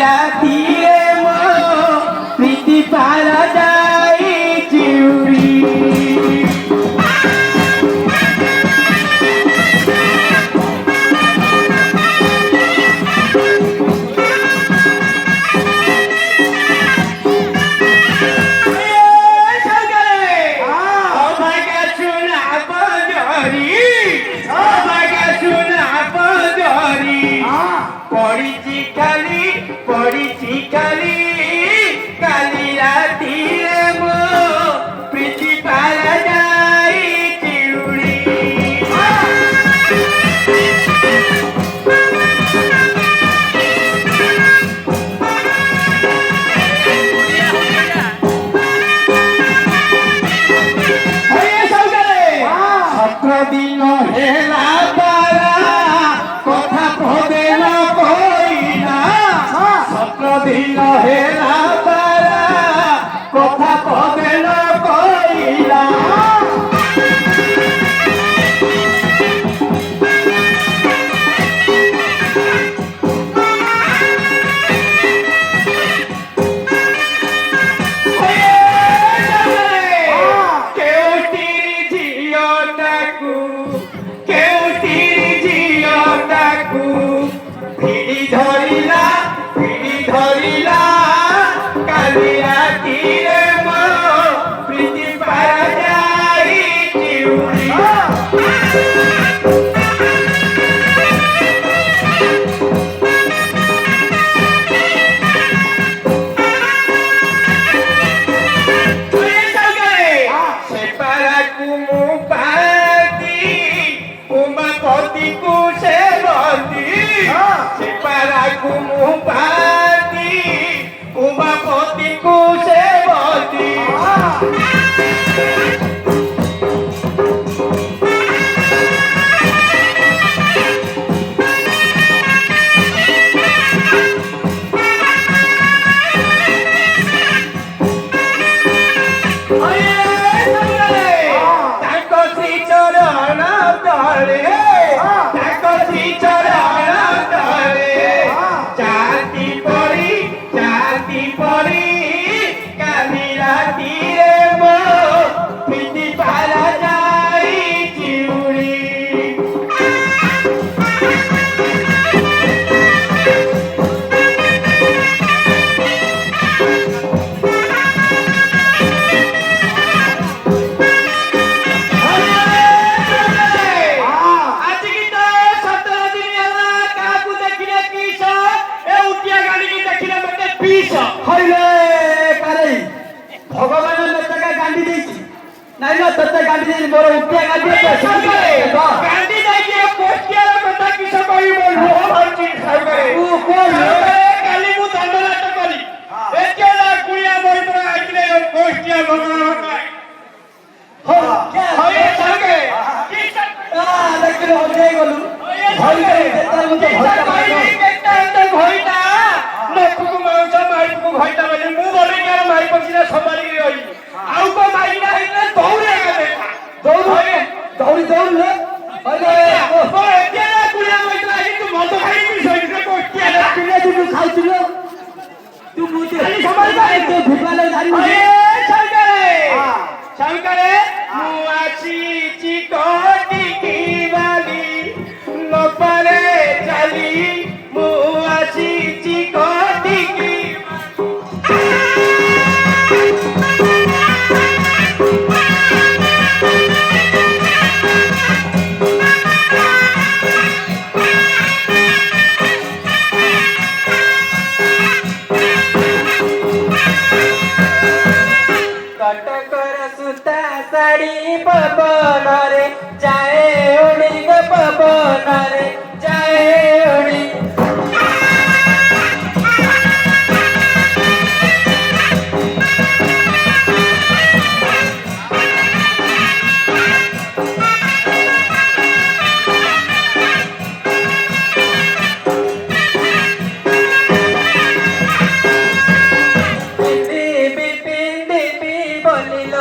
রাতিরে মো প্রীতি পারাদাই চিউড়ি পড়িছি কালি কালি রাতিরে মো প্রীতি পারাদাই চিউড়ি দিন হেলা তারা কথা পদে না কইনা দিন হেলা তারা কথা পদে না কইলা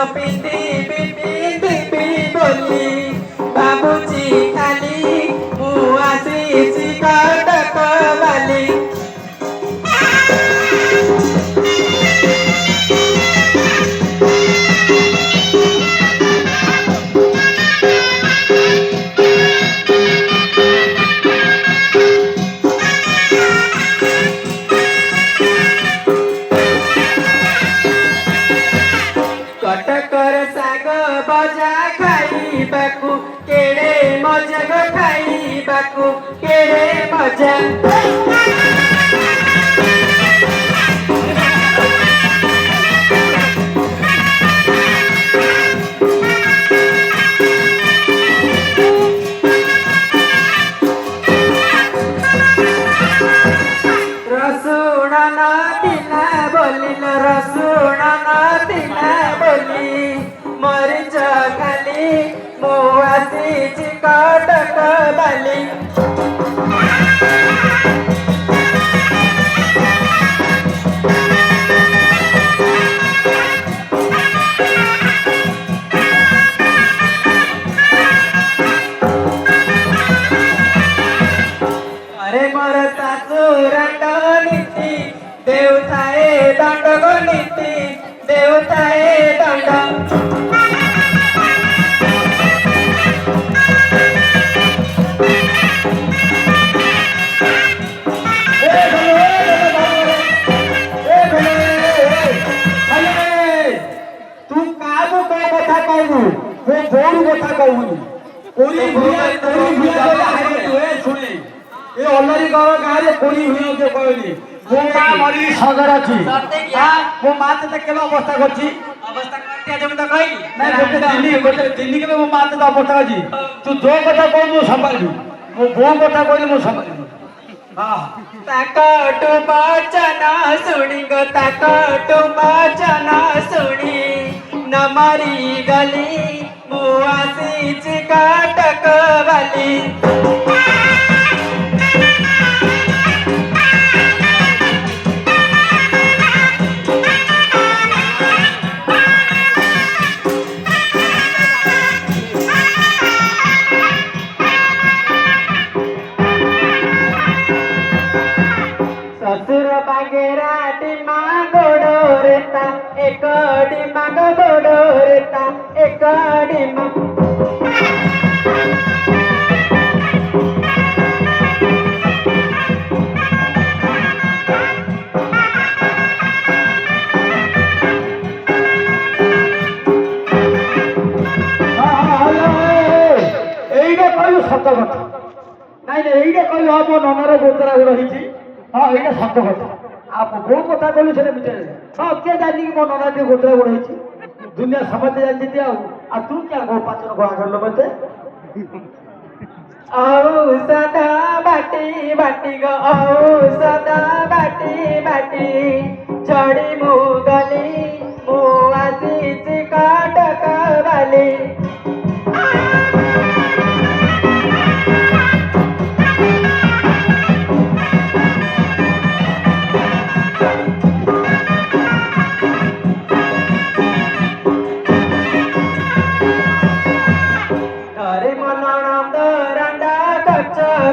ପିନ୍ଧି ପିନ୍ଧି ବୋଲି ଭାବୁଛି ଖାଲି ମୁଁ ତାକୁ କେଡ଼େ ମଜା। ରସୁଣ ନଥିଲା ବୋଲିଲ ରସୁଣ ନଥିଲା ବୋଲି ମରିଚ ଖାଲି ମୁଁ ଆସିଛି କଟକ ବାଲି। अरे मोर सासुरांड नीति देवताए दंड गो नीति देवताए दंड। तू काबू काय कथा कहू वो बोरू कथा कहूनी कोरी शुणे ये अलरी गाँव गाँव रे कोरी हुई जे कहनी मो मां मरी सगर अछि हां मो मां ते केला अवस्था करछि अवस्था करते जम तो कहली नहीं गोटे दिल्ली के मो मां ते अवस्था अछि तू जो कथा कहू मो संभाली मो बो कथा कहली मो संभाली हां ताकटु बचन सुनी गो ताकटु बचन सुनी न मरी गली मु आसीछि कटक वाली। ससुर बागेरा डिमा गोडो रेता एक डिमा गोडो रेता एक डिमा। এইটা কইলো সত্য কথা নাই না এইটা কইলো মো ননার গোতরা রহিছি हाँ ये सत्य कथा आप जो कथा कहलु से मिटे हाँ क्या जानी कि मो नना टे गोत्रा बढ़ाई दुनिया समझ जानी आ तू क्या गो पाचन को आगर लो बते औषध बाटी बाटी गो औषध बाटी बाटी चढ़ी मु गली मु आसीछि कटक वाली।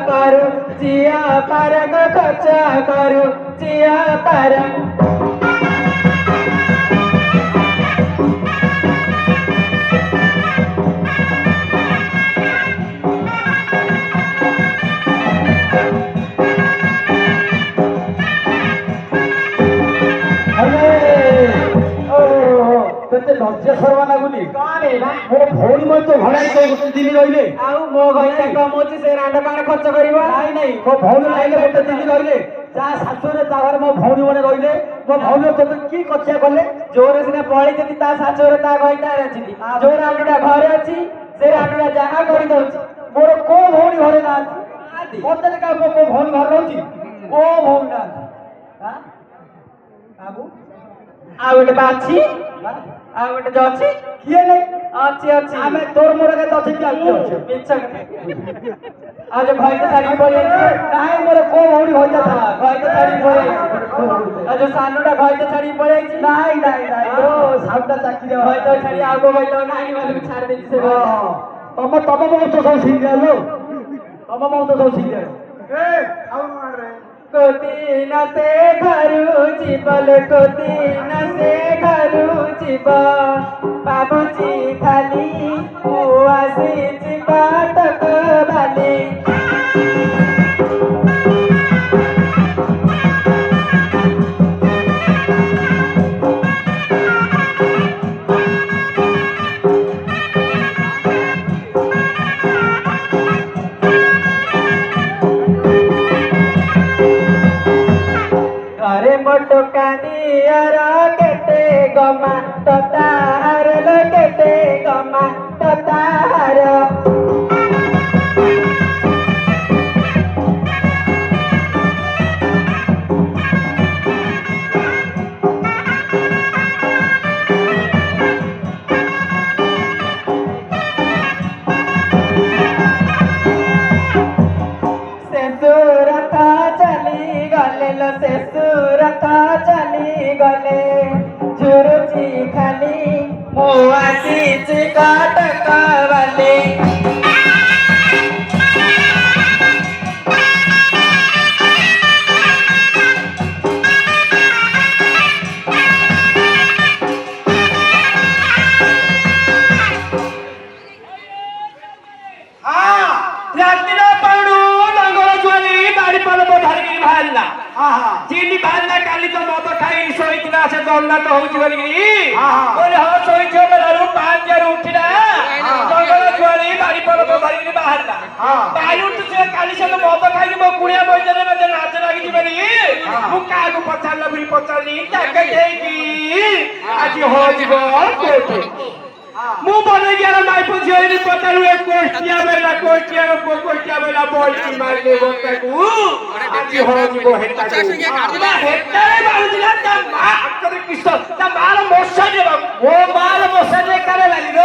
करू जिया पारंग खर्चा करू जिया पारंग। ते लज्जा शर्मा लागुनी कौन है ना मो भौणी मन तो भड़ाई तो गोटे दिन रहिले आउ मो गईता कमोची से रांड काण खर्च करिवो नहीं नहीं मो भौणी लाइले गोटे दिन रहिले जा सासुरे ता घर मो भौणी माने रहिले मो भौणी तो की कच्चा कले जोर सिना पळी जति ता सासुरे ता गईता रचिति जो रांडुडा घरे अछि से रांडुडा जहा करि दउछि मोर को भौणी घरे ना आछि मते का को भौणी घर रहछि ओ भौणी ना हां बाबू आ गोटे बाछि आ गोटे जो अछि किए नै अछि अछि आमे तोर मोर के अछि कि अछि मिछ आ जो भाई के साड़ी पड़ी नाही मोर को भौणी होइता था भाई के साड़ी पड़ी आ जो सानुडा भाई के साड़ी पड़ी नाही नाही नाही ओ साउटा चाकी दे भाई तो साड़ी आगो भाई तो नाही वाले को छाड़ देली से तम तम बहुत सब सिंगे लो तम बहुत सब सिंगे ए आउ मार रे कोती न से घरू जीवल कोती न से घरू जीव बाबूजी खाली मु आसीछि कटक वाली। মোটো কানিয়ার কেতে গমা তো তাহার লো কেতে গমা তো তাহার শেষুরথ চলি গলে লো শেষুরথ চলি গলে ঝুরুচি খালি মো আসিছি কটক বালি ରାତିର ପାଉଡୁ ଲଙ୍ଗଳ ଜୁଆଲି ବାଡି ପଲପ ଧରିକିରି ବାହାରିଲା ଚିନି ବାହାରିଲା କାଲି ତ ମଦ ଖାଇକି ଶୋଇଥିଲା ସେ ଦଣ୍ଡାତ ହଉଛି ବୋଲିକିରି କହିଲେ ହଁ ଶୋଇଥିବ ବେଳାରୁ ପାଞ୍ଚରୁ ଉଠିଲା ଲଙ୍ଗଳ ଜୁଆଲି ବାଡି ପଲପ ଧରିକିରି ବାହାରିଲା ବାହାରି ଉଠୁଛି କାଲି ସେ ମଦ ଖାଇକି ମୋ କୁଣିଆ ବୈଦ୍ୟରେ ମତେ ଲାଜ ଲାଗିଛି ବୋଲି ମୁଁ କାହାକୁ ପଚାରିଲା ବୋଲି ପଚାରିଲି ତାକେ ଦେଇକି ଆଜି ହଯିବ କୋଉଠି ମୁଁ ବନେଇ ଗିଆର ମାଇପ ଝିଅରେ ପଚାରୁ ଏ କୋଷ୍ଟିଆ ବେଲା ବଇକି ମାରିଲେ ବତାକୁ ଆଜି ହଯିବ ହେଟାକୁ ହେଟାରେ ବାହୁଥିଲା ତା ମା ଆକରେ କିସ ତା ମାର ମଶାରେ ଓ ମାର ମଶାରେ କାଳେ ଲାଗିଲ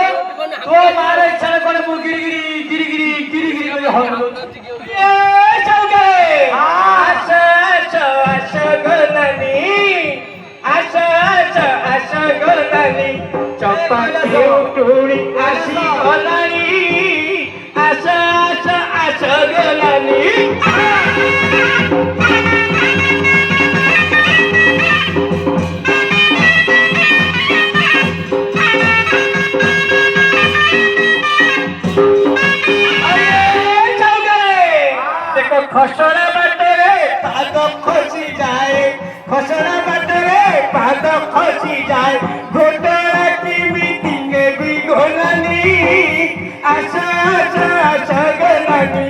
ତୋ ମାର ଇଚ୍ଛା କଲେ ମୁଁ ଗିରି କରି ହଲ ଏ ଚୌକେ ଆସ ଗଲାନି ଆସ ଗଲାନି ଚପା ଟୁଣି ଆସି ଗଲାଣି ଆସ ଗଲାନି ଦେଖ ଖସଡ଼ା ବାଟରେ ପାଦ ଖସି ଯାଏ ଖସଡ଼ା ବାଟରେ ପାଦ ଖସି ଯାଏ ଗୋଟରା କେମିତି ବି ଗଲାନି ଆସ ଗଲାନି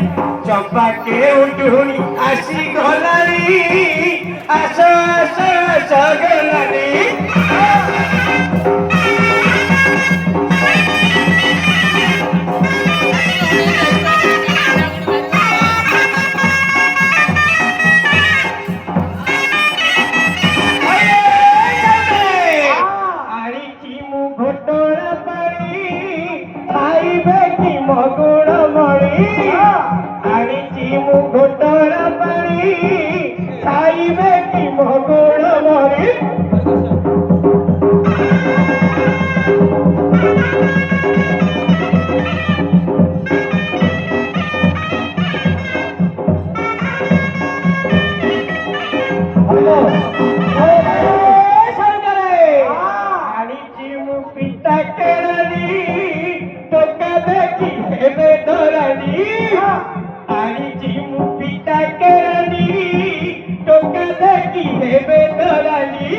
ଚମ୍ପା କେଉଁଠୁଣି ଆସି ଗଲାଣି ଆସ ଗଲାନି ଆଣିଛି ମୁଁ ଘୋଟରା ପାଣି ଖାଇବେ କି ମଗୁଣ ମଣି ଆଣିଛି ମୁଁ ପିତା କେରାନି ଟୋକା ଦେଖି ହେବେ ଧରାନି ଆଣିଛି ମୁଁ ପିତା କେରାନି ଟୋକା ଦେଖି ହେବେ ଧରାନି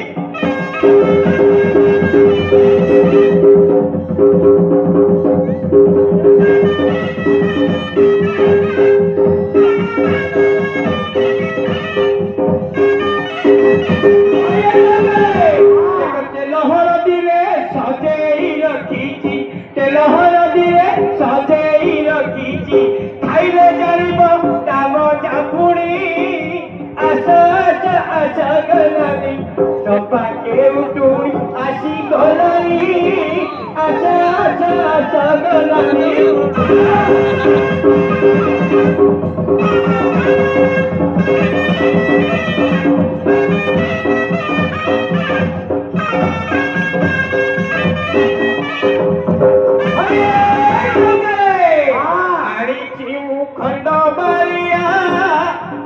ହଳଦୀରେ ସଜେଇ ରଖିଛି ତେଲ ହଳଦୀରେ ସଜେଇ ରଖିଛି ଖାଇଲେ ଜାଣିବ ଦାମ ଚାପୁଣି ଆସ ଗଲାନି ଚପା କେଉଁଠୁଣି ଆସି ଗଲାନି ଆସ ଗଲାନି ଆଣିଛି ମୁଁ ଖଣ୍ଡ ବାରିଆ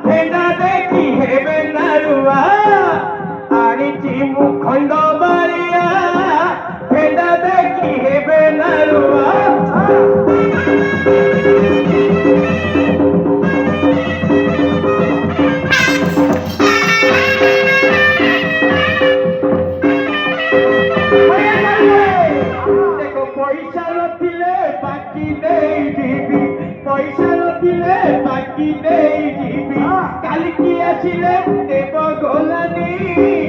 ଭେଣ୍ଡା ଦେଖି ହେବେ ନାରୁଆ ଆଣିଛି ମୁଁ ଖଣ୍ଡ ବାରିଆ ଭେଣ୍ଡା ଦେଖି ହେବେ ନାରୁଆ ପଇସା ନଥିଲେ ବାକି ଦେଇଯିବି ପଇସା ନଥିଲେ ବାକି ଦେଇଯିବି କାଲିକି ଆସିଲେ ଦେବ ଗଲାନି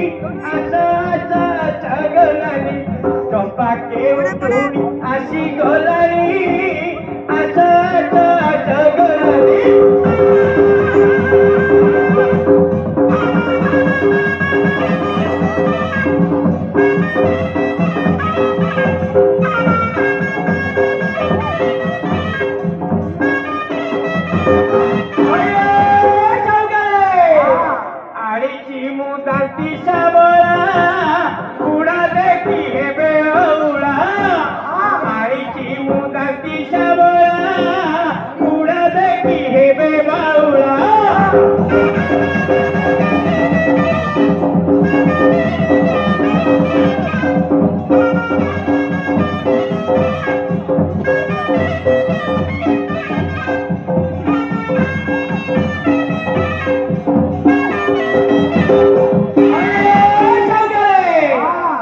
ଦିଶା ବଳା ବୁଢ଼ା ଦେଖି ହେବେ ଅଉଳା ଆଣିଛି ମୁଁ ଦିଶା ବଳା ବୁଢ଼ା ଦେଖି ହେବେ ବାଉଳା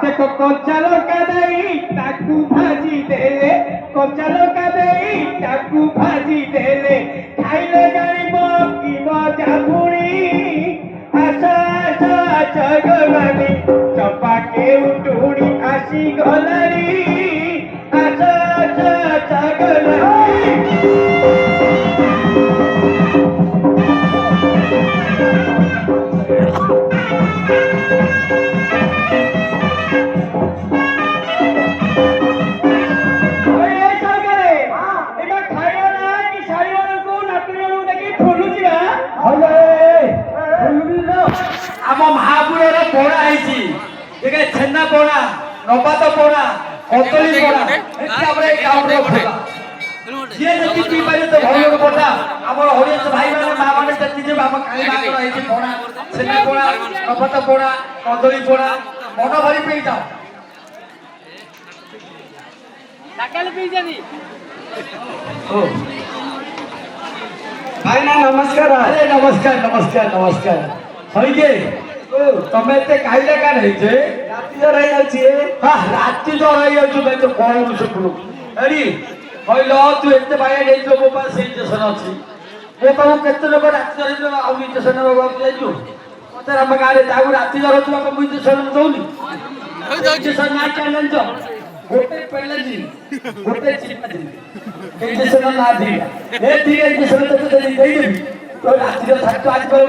দেখো কঞ্চা লঙ্কা দেই তাকু ভাজি দেলে কঞ্চা লঙ্কা দেই তাকু ভাজি দেলে খাইলে জানিব কি মজা পুরি আশা আশা জগমানি চপা কেউ টুড়ি আসি গলারি আশা আশা জগমানি ଆମ ମହାପୁରର ପୋଣା ହେଇଛି ଟିକେ ଛେନା ପୋଣା ନବାତ ପୋଣା କଦଳୀ ପୋଣା ତାପରେ ଯିଏ ଯେତିକି ପିଇପାରିବେ ତ ଭଲ ପୋଣା ଆମର ଓଡ଼ିଆ ଭାଇମାନେ ମା ମାନେ ଯେତିକି ଯିବେ ଆମ କାଳି ମାଙ୍କର ହେଇଛି ପୋଣା ଛେନା ପୋଣା ନବାତ ପୋଣା କଦଳୀ ପୋଣା ମନ ଭରି ପିଇଯାଅ ଭାଇନା ନମସ୍କାର। ଆରେ ନମସ୍କାର ନମସ୍କାର ନମସ୍କାର ହଇକେ ତମେ ଏତେ କାଇଲା କାଣ ହେଇଛେ ରାତି ଜର ହେଇଯାଉଛି ରାତି ଜର ହେଇଯାଉଛୁ ଭାଇ ତ କଣ ସେପଟୁ ଏଠି କହିଲ ତୁ ଏତେ ବାୟା ଯାଇଛୁ ମୋ ପାଖରେ ସେଇ ଇଞ୍ଜେକ୍ସନ ଅଛି ମୋ ପାଖକୁ କେତେ ଲୋକ ରାତି ଜର ହେଇଯିବ ଆଉ ଇଞ୍ଜେକ୍ସନ ନେବାକୁ ଯାଇଛୁ ମତେ ଆମ ଗାଁରେ ଯାହାକୁ ରାତି ଜର ହଉଥିବ ମୁଁ ଇଞ୍ଜେକ୍ସନ ଦଉନି ଇଞ୍ଜେକ୍ସନ ନା ଜାଣିଛ ଗୋଟେ ପେଲେଜି ଗୋଟେ ଚିପାଜି ଇଞ୍ଜେକ୍ସନ ନା ଦିଟା ଏ ଦିଟା ଇଞ୍ଜେକ୍ସନ ତତେ ଦେଇଦେବି ତ ରାତିରେ ଥାକ ଆଜି